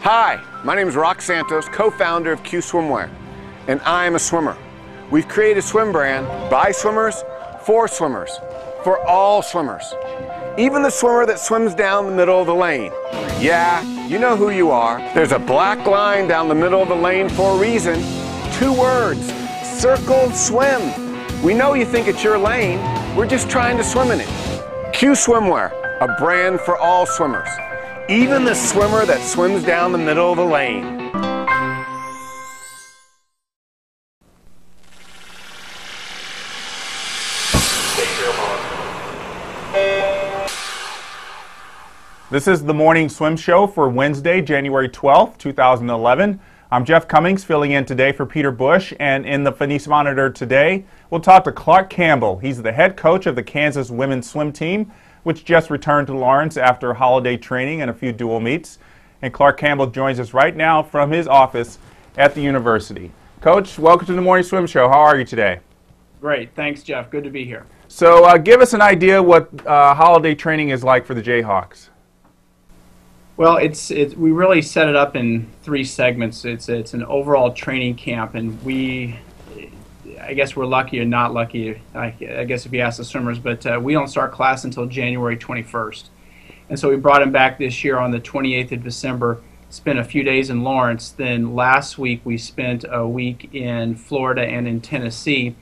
Hi, my name is Rock Santos, co-founder of Q Swimwear, and I am a swimmer. We've created a swim brand by swimmers, for all swimmers. Even the swimmer that swims down the middle of the lane. Yeah, you know who you are. There's a black line down the middle of the lane for a reason. 2 words, circle swim. We know you think it's your lane, we're just trying to swim in it. Q Swimwear, a brand for all swimmers. Even the swimmer that swims down the middle of the lane. This is the Morning Swim Show for Wednesday, January 12th, 2011. I'm Jeff Cummings, filling in today for Peter Bush, and in the Finis Monitor today, we'll talk to Clark Campbell. He's the head coach of the Kansas women's swim team, which just returned to Lawrence after holiday training and a few dual meets. And Clark Campbell joins us right now from his office at the university. Coach, welcome to the Morning Swim Show. How are you today? Great. Thanks, Jeff. Good to be here. So give us an idea what holiday training is like for the Jayhawks. Well, we really set it up in 3 segments. It's an overall training camp, and I guess we're lucky or not lucky, I guess if you ask the swimmers, but we don't start class until January 21st. And so we brought him back this year on the 28th of December, spent a few days in Lawrence. Then last week we spent a week in Florida and in Tennessee,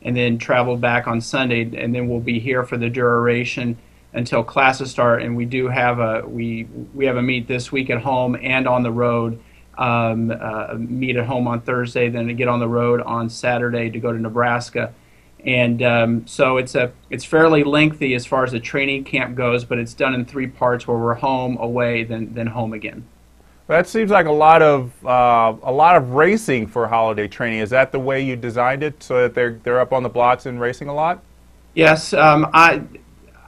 and then traveled back on Sunday, and then we'll be here for the duration until classes start. And we do have we have a meet this week at home and on the road. Meet at home on Thursday, then to get on the road on Saturday to go to Nebraska, and so it's fairly lengthy as far as the training camp goes, but it's done in 3 parts where we're home, away, then home again. That seems like a lot of racing for holiday training. Is that the way you designed it, so that they're up on the blocks and racing a lot? Yes,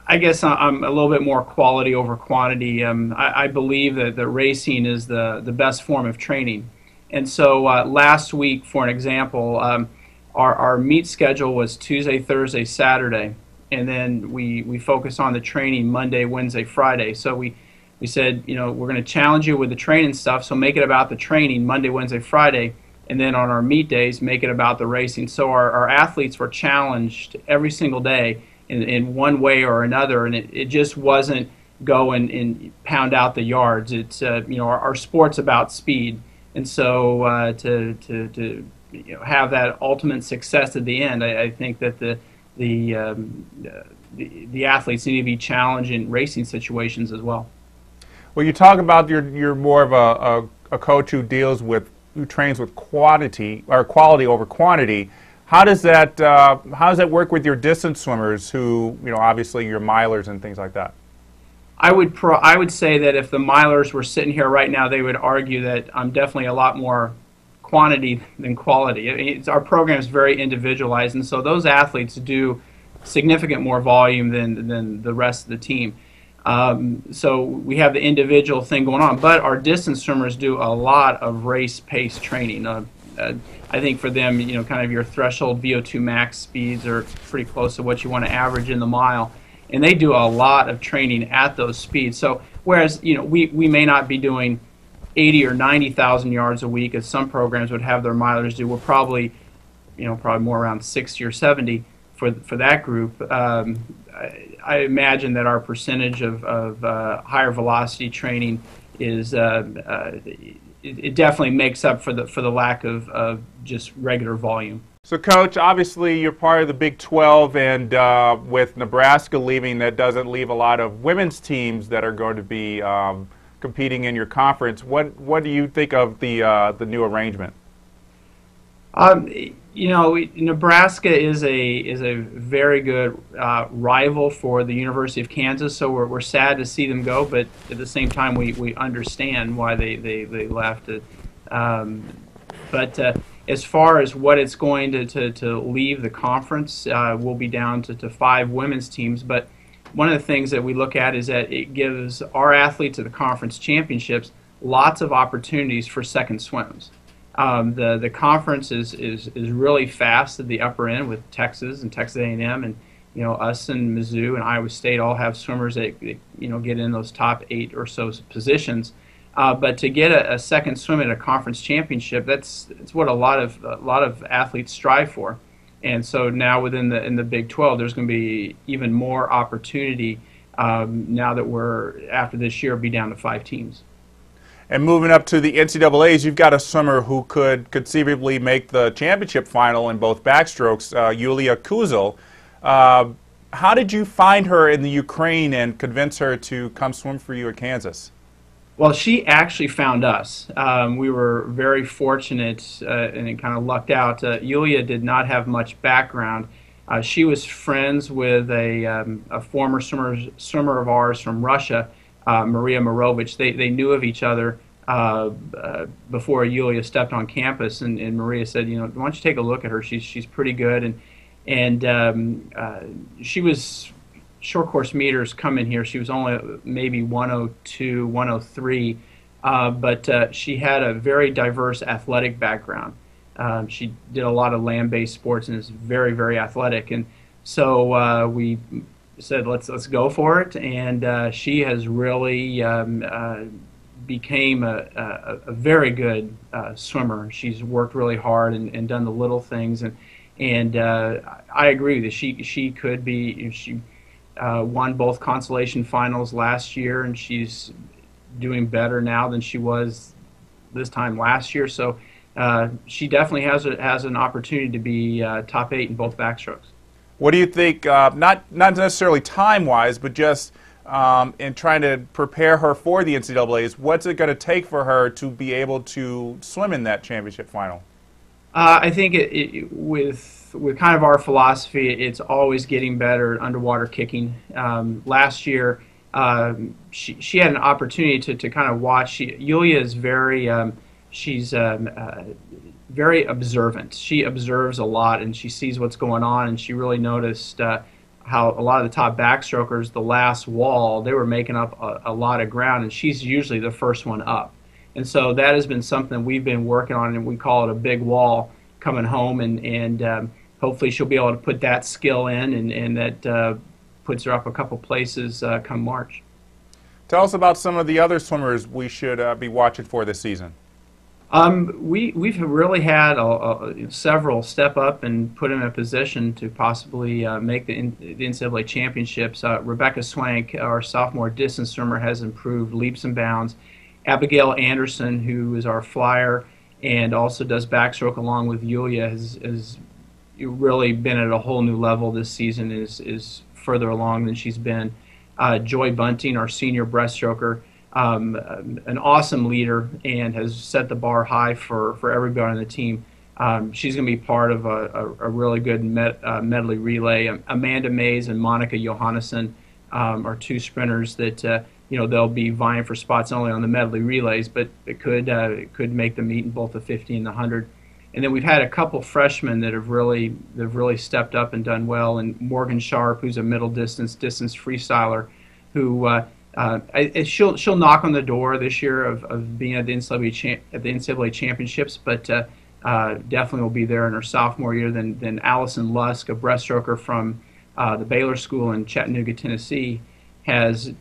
I guess I'm a little bit more quality over quantity. I believe that the racing is the best form of training. And so last week, for an example, our meet schedule was Tuesday, Thursday, Saturday, and then we focused on the training Monday, Wednesday, Friday. So we said, you know, we're going to challenge you with the training stuff, so make it about the training Monday, Wednesday, Friday, and then on our meet days, make it about the racing. So our athletes were challenged every single day in one way or another, and it just wasn't go and pound out the yards. It's you know, our sport's about speed, and so to you know, have that ultimate success at the end, I think that the athletes need to be challenged in racing situations as well. Well, you talk about you're more of a coach who trains with quality over quantity. How does that work with your distance swimmers, who, you know, obviously your milers and things like that? I would say that if the milers were sitting here right now, they would argue that I'm definitely a lot more quantity than quality. Our program is very individualized, and so those athletes do significant more volume than the rest of the team. So we have the individual thing going on, but our distance swimmers do a lot of race-paced training. I think for them, you know, kind of your threshold VO2 max speeds are pretty close to what you want to average in the mile, and they do a lot of training at those speeds. So whereas, you know, we may not be doing 80 or 90,000 yards a week as some programs would have their milers do, we're probably more around 60 or 70 for that group. I imagine that our percentage of higher velocity training is it definitely makes up for the lack of just regular volume. So, Coach, obviously you're part of the Big 12, and with Nebraska leaving, that doesn't leave a lot of women's teams that are going to be competing in your conference. What do you think of the new arrangement? You know, Nebraska is a very good rival for the University of Kansas, so we're sad to see them go, but at the same time we understand why they left. But as far as what it's going to leave the conference, we'll be down to 5 women's teams. But one of the things that we look at is that it gives our athletes at the conference championships lots of opportunities for second swims. The conference is really fast at the upper end with Texas and Texas A&M, and you know, us and Mizzou and Iowa State all have swimmers that, you know, get in those top 8 or so positions. But to get a second swim at a conference championship, that's what a lot of athletes strive for. And so now in the Big 12, there's going to be even more opportunity now that we're, after this year, be down to 5 teams. And moving up to the NCAAs, you've got a swimmer who could conceivably make the championship final in both backstrokes, Yulia Kuzel. How did you find her in the Ukraine and convince her to come swim for you at Kansas? Well, she actually found us. We were very fortunate and kind of lucked out. Yulia did not have much background. She was friends with a former swimmer of ours from Russia, Maria Morovich. They knew of each other before Yulia stepped on campus, and Maria said, why don't you take a look at her? She's pretty good, and she was short course meters coming here. She was only maybe 102, 103, but she had a very diverse athletic background. She did a lot of land-based sports and is very, very athletic. And so we said, let's go for it. And she has really became a very good swimmer. She's worked really hard and done the little things. And I agree that she could be. She won both consolation finals last year, and she's doing better now than she was this time last year. So she definitely has an opportunity to be top 8 in both backstrokes. What do you think, not necessarily time-wise, but just in trying to prepare her for the NCAAs, what's it going to take for her to be able to swim in that championship final? I think with kind of our philosophy, it's always getting better at underwater kicking. Last year, she had an opportunity to kind of watch. Yulia is very very observant. She observes a lot, and she sees what's going on, and she really noticed how a lot of the top backstrokers, the last wall, they were making up a lot of ground, and she's usually the first one up. And so that has been something we've been working on, and we call it a big wall coming home, and hopefully she'll be able to put that skill in, and that puts her up a couple places come March. Tell us about some of the other swimmers we should be watching for this season. We've really had several step up and put in a position to possibly make the NCAA championships. Rebecca Swank, our sophomore distance swimmer, has improved leaps and bounds. Abigail Anderson, who is our flyer and also does backstroke along with Yulia, has really been at a whole new level this season, is further along than she's been. Joy Bunting, our senior breaststroker, an awesome leader and has set the bar high for everybody on the team. She's going to be part of a really good medley relay. Amanda Mays and Monica Johannesson are 2 sprinters that they'll be vying for spots not only on the medley relays, but it could make the meet in both the 50 and the 100. And then we've had a couple freshmen that have really stepped up and done well. And Morgan Sharp, who's a middle distance freestyler, who she'll knock on the door this year of being at the NCAA championships, but definitely will be there in her sophomore year. Then Allison Lusk, a breaststroker from the Baylor School in Chattanooga, Tennessee, has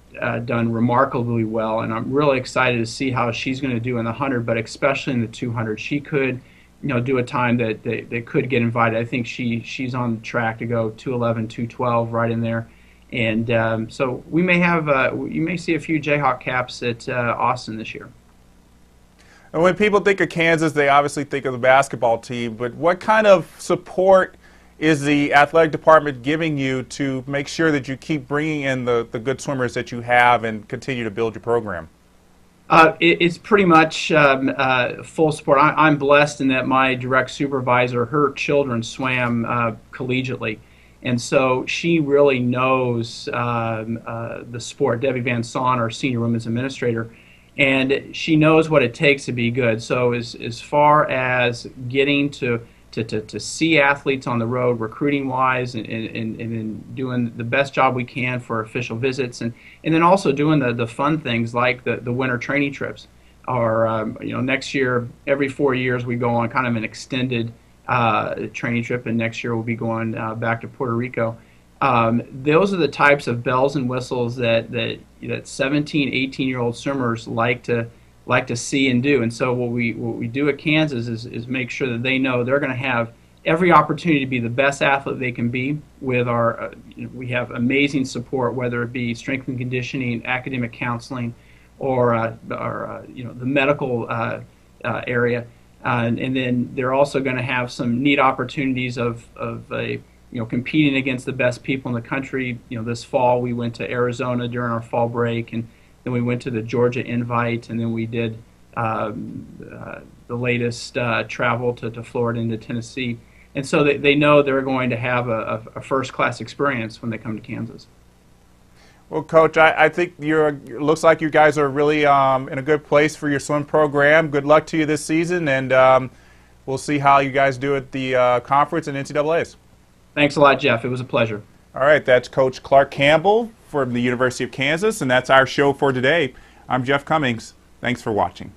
done remarkably well, and I'm really excited to see how she's going to do in the 100, but especially in the 200. She could, do a time that they could get invited. I think she's on track to go 2:11, 2:12, right in there, and so we may have you may see a few Jayhawk caps at Austin this year. And when people think of Kansas, they obviously think of the basketball team, but what kind of support is the athletic department giving you to make sure that you keep bringing in the good swimmers that you have and continue to build your program? It's pretty much full support. I'm blessed in that my direct supervisor, her children swam collegiately, and so she really knows the sport. Debbie Van Son, our senior women's administrator, and she knows what it takes to be good. So as far as getting to see athletes on the road, recruiting-wise, and doing the best job we can for official visits, and then also doing the fun things like the winter training trips. Or next year, every 4 years, we go on kind of an extended training trip, and next year we'll be going back to Puerto Rico. Those are the types of bells and whistles that 17, 18-year-old swimmers like to like to see and do. And so what we do at Kansas is make sure that they know they're going to have every opportunity to be the best athlete they can be. With our, we have amazing support, whether it be strength and conditioning, academic counseling, or the medical area. And then they're also going to have some neat opportunities of competing against the best people in the country. This fall we went to Arizona during our fall break, and then we went to the Georgia Invite, and then we did the latest travel to Florida and to Tennessee. And so they know they're going to have a first-class experience when they come to Kansas. Well, Coach, I think it looks like you guys are really in a good place for your swim program. Good luck to you this season, and we'll see how you guys do at the conference and NCAAs. Thanks a lot, Jeff. It was a pleasure. All right, that's Coach Clark Campbell from the University of Kansas, and that's our show for today. I'm Jeff Cummings. Thanks for watching.